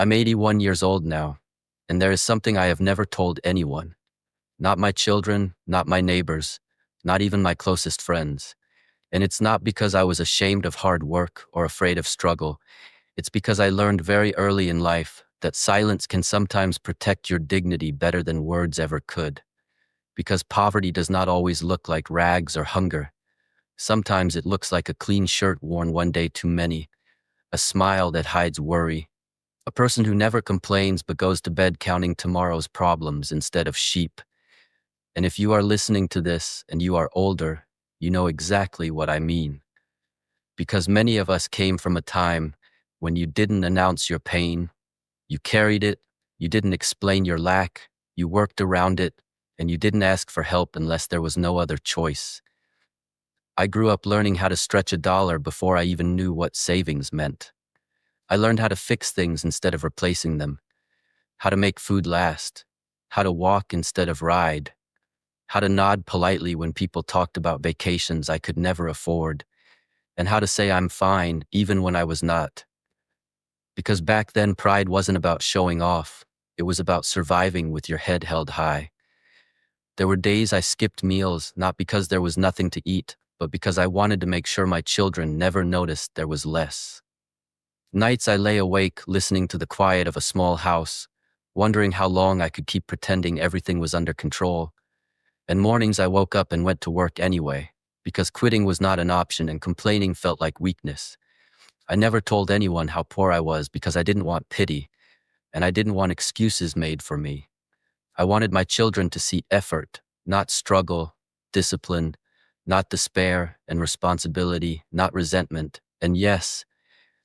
I'm 81 years old now, and there is something I have never told anyone. Not my children, not my neighbors, not even my closest friends. And it's not because I was ashamed of hard work or afraid of struggle. It's because I learned very early in life that silence can sometimes protect your dignity better than words ever could. Because poverty does not always look like rags or hunger. Sometimes it looks like a clean shirt worn one day too many, a smile that hides worry, a person who never complains but goes to bed counting tomorrow's problems instead of sheep. And if you are listening to this and you are older, you know exactly what I mean. Because many of us came from a time when you didn't announce your pain, you carried it, you didn't explain your lack, you worked around it, and you didn't ask for help unless there was no other choice. I grew up learning how to stretch a dollar before I even knew what savings meant. I learned how to fix things instead of replacing them, how to make food last, how to walk instead of ride, how to nod politely when people talked about vacations I could never afford, and how to say I'm fine even when I was not. Because back then, pride wasn't about showing off, it was about surviving with your head held high. There were days I skipped meals, not because there was nothing to eat, but because I wanted to make sure my children never noticed there was less. Nights I lay awake listening to the quiet of a small house, wondering how long I could keep pretending everything was under control. And mornings I woke up and went to work anyway, because quitting was not an option and complaining felt like weakness. I never told anyone how poor I was because I didn't want pity, and I didn't want excuses made for me. I wanted my children to see effort, not struggle, discipline, not despair, and responsibility, not resentment. And yes,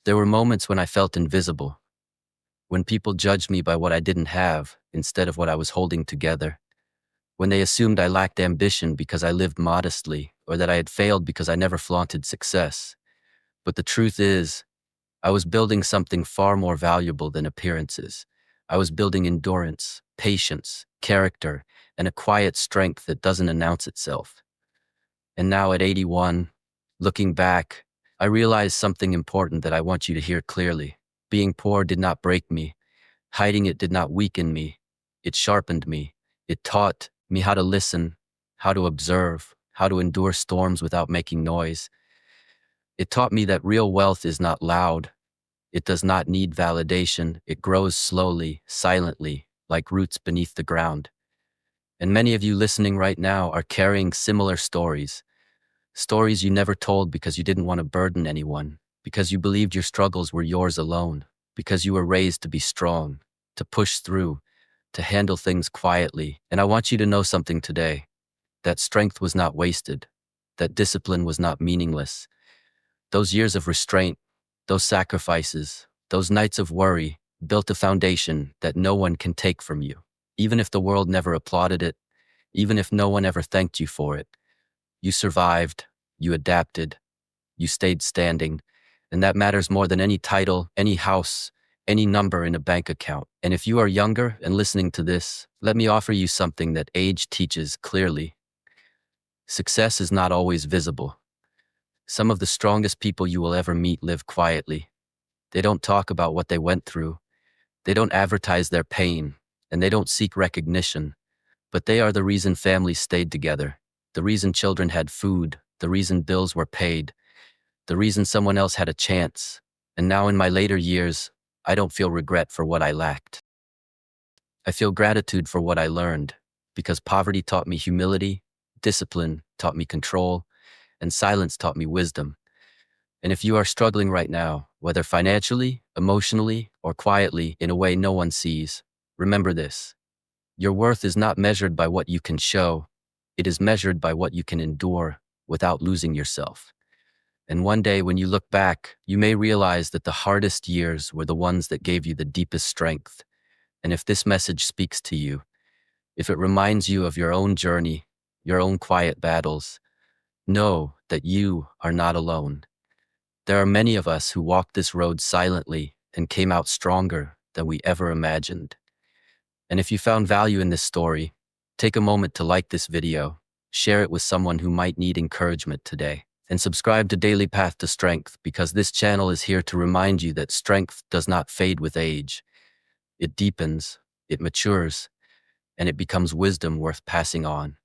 there were moments when I felt invisible, when people judged me by what I didn't have instead of what I was holding together, when they assumed I lacked ambition because I lived modestly, or that I had failed because I never flaunted success. But the truth is, I was building something far more valuable than appearances. I was building endurance, patience, character, and a quiet strength that doesn't announce itself. And now at 81, looking back, I realized something important that I want you to hear clearly. Being poor did not break me. Hiding it did not weaken me. It sharpened me. It taught me how to listen, how to observe, how to endure storms without making noise. It taught me that real wealth is not loud. It does not need validation. It grows slowly, silently, like roots beneath the ground. And many of you listening right now are carrying similar stories. Stories you never told because you didn't want to burden anyone, because you believed your struggles were yours alone, because you were raised to be strong, to push through, to handle things quietly. And I want you to know something today. That strength was not wasted. That discipline was not meaningless. Those years of restraint, those sacrifices, those nights of worry built a foundation that no one can take from you. Even if the world never applauded it, even if no one ever thanked you for it, you survived, you adapted, you stayed standing, and that matters more than any title, any house, any number in a bank account. And if you are younger and listening to this, let me offer you something that age teaches clearly. Success is not always visible. Some of the strongest people you will ever meet live quietly. They don't talk about what they went through. They don't advertise their pain, and they don't seek recognition. But they are the reason families stayed together, the reason children had food, the reason bills were paid, the reason someone else had a chance. And now in my later years, I don't feel regret for what I lacked. I feel gratitude for what I learned, because poverty taught me humility, discipline taught me control, and silence taught me wisdom. And if you are struggling right now, whether financially, emotionally, or quietly in a way no one sees, remember this. Your worth is not measured by what you can show. It is measured by what you can endure without losing yourself. And one day when you look back, you may realize that the hardest years were the ones that gave you the deepest strength. And if this message speaks to you, if it reminds you of your own journey, your own quiet battles, know that you are not alone. There are many of us who walked this road silently and came out stronger than we ever imagined. And if you found value in this story, take a moment to like this video, share it with someone who might need encouragement today, and subscribe to Daily Path to Strength, because this channel is here to remind you that strength does not fade with age. It deepens, it matures, and it becomes wisdom worth passing on.